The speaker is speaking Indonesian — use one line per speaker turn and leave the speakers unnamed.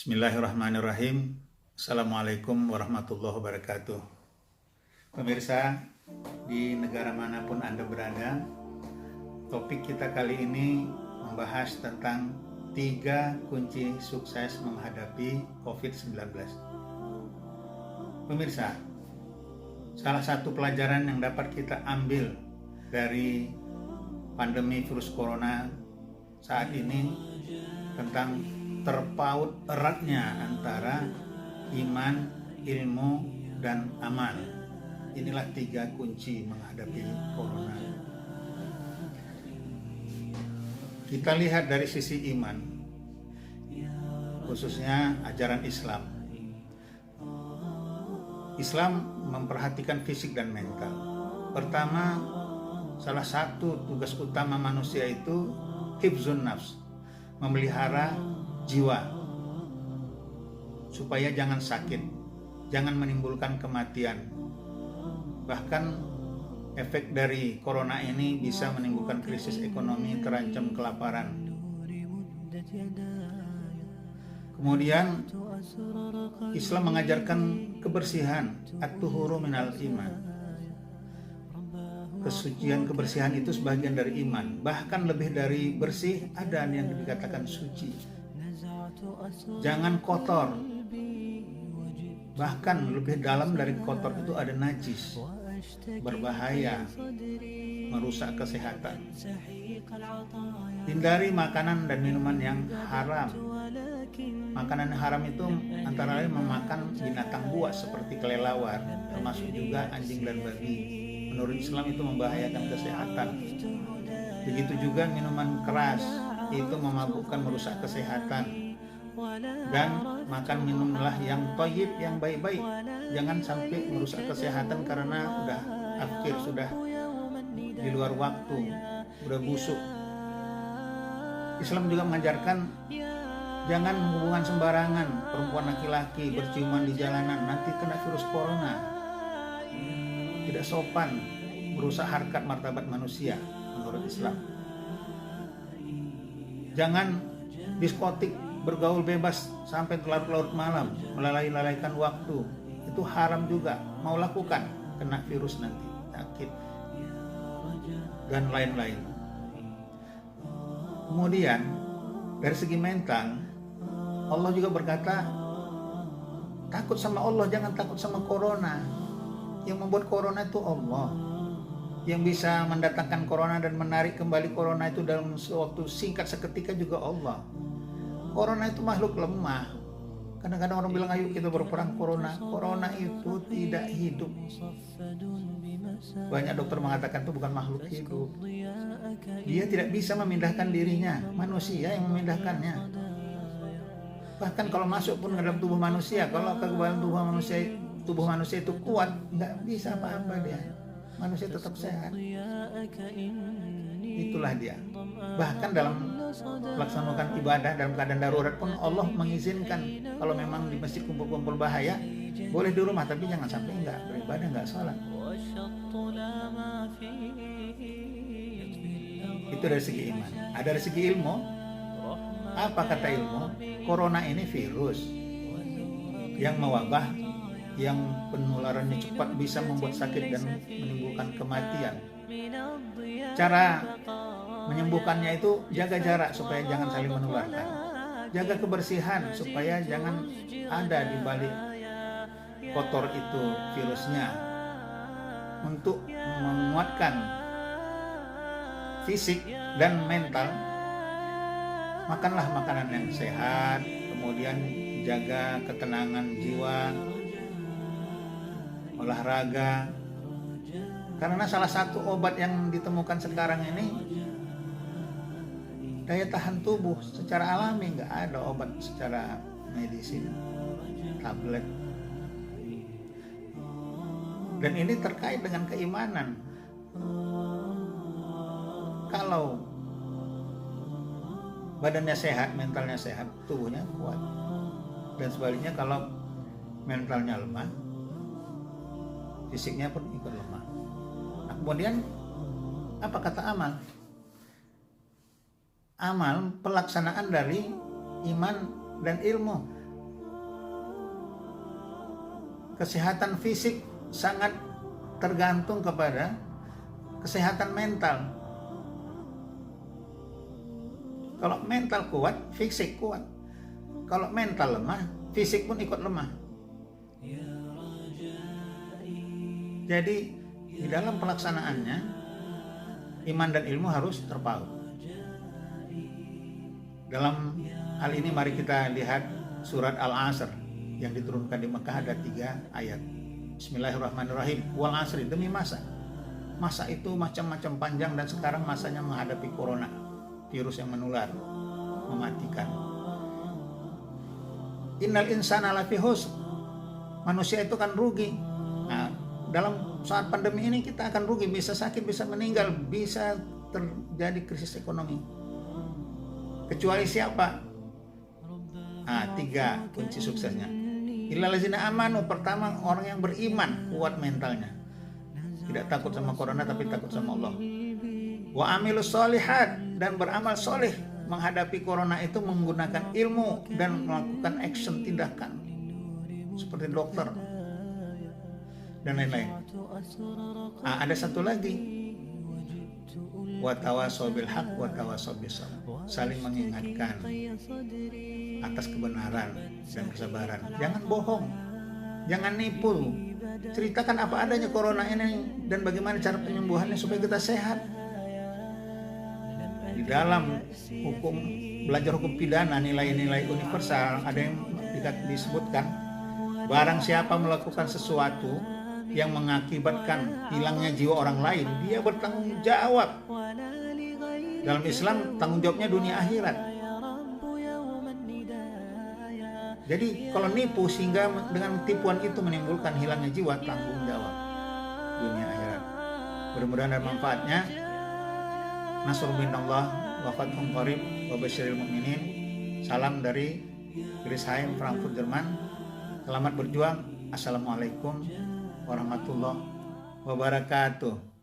Bismillahirrahmanirrahim. Assalamualaikum warahmatullahi wabarakatuh. Pemirsa, di negara manapun Anda berada, topik kita kali ini membahas tentang 3 kunci sukses menghadapi COVID-19. Pemirsa, salah satu pelajaran yang dapat kita ambil dari pandemi virus corona saat ini tentang terpaut eratnya antara iman, ilmu, dan amal. Inilah 3 kunci menghadapi corona. Kita lihat dari sisi iman, khususnya ajaran Islam. Islam memperhatikan fisik dan mental. Pertama, salah satu tugas utama manusia itu hifzun nafs, memelihara jiwa supaya jangan sakit, jangan menimbulkan kematian. Bahkan efek dari corona ini bisa menimbulkan krisis ekonomi, terancam kelaparan. Kemudian Islam mengajarkan kebersihan, at-tuhuru minal iman. Kesucian, kebersihan itu sebagian dari iman. Bahkan lebih dari bersih, ada yang dikatakan suci. Jangan kotor. Bahkan lebih dalam dari kotor itu ada najis, berbahaya, merusak kesehatan. Hindari makanan dan minuman yang haram. Makanan yang haram itu antara lain memakan binatang buas seperti kelelawar, termasuk juga anjing dan babi. Menurut Islam itu membahayakan kesehatan. Begitu juga minuman keras, itu memabukkan, merusak kesehatan. Dan makan minumlah yang thayyib, yang baik-baik. Jangan sampai merusak kesehatan karena udah akhir, sudah di luar waktu, udah busuk. Islam juga mengajarkan jangan hubungan sembarangan, perempuan laki-laki berciuman di jalanan, nanti kena virus corona. Tidak sopan, merusak harkat martabat manusia menurut Islam. Jangan diskotik, bergaul bebas sampai larut-larut malam, melalaikan waktu. Itu haram juga. Mau lakukan, kena virus nanti, sakit, dan lain-lain. Kemudian dari segi mental, Allah juga berkata, takut sama Allah, jangan takut sama corona. Yang membuat corona itu Allah. Yang bisa mendatangkan corona dan menarik kembali corona itu dalam waktu singkat seketika juga Allah. Corona itu makhluk lemah. Kadang-kadang orang bilang ayo kita berperang corona. Corona itu tidak hidup. Banyak dokter mengatakan itu bukan makhluk hidup. Dia tidak bisa memindahkan dirinya. Manusia yang memindahkannya. Bahkan kalau masuk pun ke dalam tubuh manusia, kalau kekebalan tubuh manusia itu kuat, nggak bisa apa-apa dia. Manusia tetap sehat. Itulah dia. Bahkan dalam melaksanakan ibadah dalam keadaan darurat pun Allah mengizinkan kalau memang di masjid kumpul-kumpul bahaya, boleh di rumah, tapi jangan sampai nggak beribadah, nggak sholat. Itu dari segi iman. Ada dari segi ilmu. Apa kata ilmu? Corona ini virus yang mewabah, yang penularannya cepat, bisa membuat sakit dan menimbulkan kematian. Cara menyembuhkannya itu jaga jarak supaya jangan saling menularkan. Jaga kebersihan supaya jangan ada di balik kotor itu virusnya. Untuk menguatkan fisik dan mental, makanlah makanan yang sehat, kemudian jaga ketenangan jiwa, olahraga. Karena salah satu obat yang ditemukan sekarang ini, daya tahan tubuh secara alami, nggak ada obat secara medisin, tablet. Dan ini terkait dengan keimanan. Kalau badannya sehat, mentalnya sehat, tubuhnya kuat. Dan sebaliknya kalau mentalnya lemah, fisiknya pun ikut lemah. Nah, kemudian apa kata amal? Amal pelaksanaan dari iman dan ilmu. kesehatan fisik sangat tergantung kepada kesehatan mental. Kalau mental kuat, fisik kuat. Kalau mental lemah, fisik pun ikut lemah. Jadi di dalam pelaksanaannya, iman dan ilmu harus terpaut. Dalam hal ini mari kita lihat surat Al-Asr yang diturunkan di Mekah, ada 3 ayat. Bismillahirrahmanirrahim. Wal asri, demi masa. Masa itu macam-macam panjang, dan sekarang masanya menghadapi corona, virus yang menular, mematikan. Innal insana lafi khusr. Manusia itu kan rugi. Nah, dalam saat pandemi ini kita akan rugi, bisa sakit, bisa meninggal, bisa terjadi krisis ekonomi. Kecuali siapa? 3 kunci suksesnya. Illal ladzina amanu, pertama orang yang beriman, kuat mentalnya. Tidak takut sama corona tapi takut sama Allah. Wa amilus sholihat, dan beramal soleh menghadapi corona itu menggunakan ilmu dan melakukan action, tindakan seperti dokter dan lain-lain. Ada satu lagi, wa tawasau bil haq wa tawasau bis sabr, saling mengingatkan atas kebenaran dan kesabaran. Jangan bohong, jangan nipu. Ceritakan apa adanya corona ini dan bagaimana cara penyembuhannya supaya kita sehat. Di dalam hukum, belajar hukum pidana, nilai-nilai universal, ada yang disebutkan, barang siapa melakukan sesuatu yang mengakibatkan hilangnya jiwa orang lain, dia bertanggung jawab. Dalam Islam, tanggung jawabnya dunia akhirat. Jadi kalau nipu sehingga dengan tipuan itu menimbulkan hilangnya jiwa, tanggung jawab dunia akhirat. Mudah-mudahan ada manfaatnya. Nasrul minallah wa fathun qarib wa basyiril mu'minin. Salam dari Griesheim, Frankfurt, Jerman. Selamat berjuang. Assalamualaikum warahmatullahi wabarakatuh.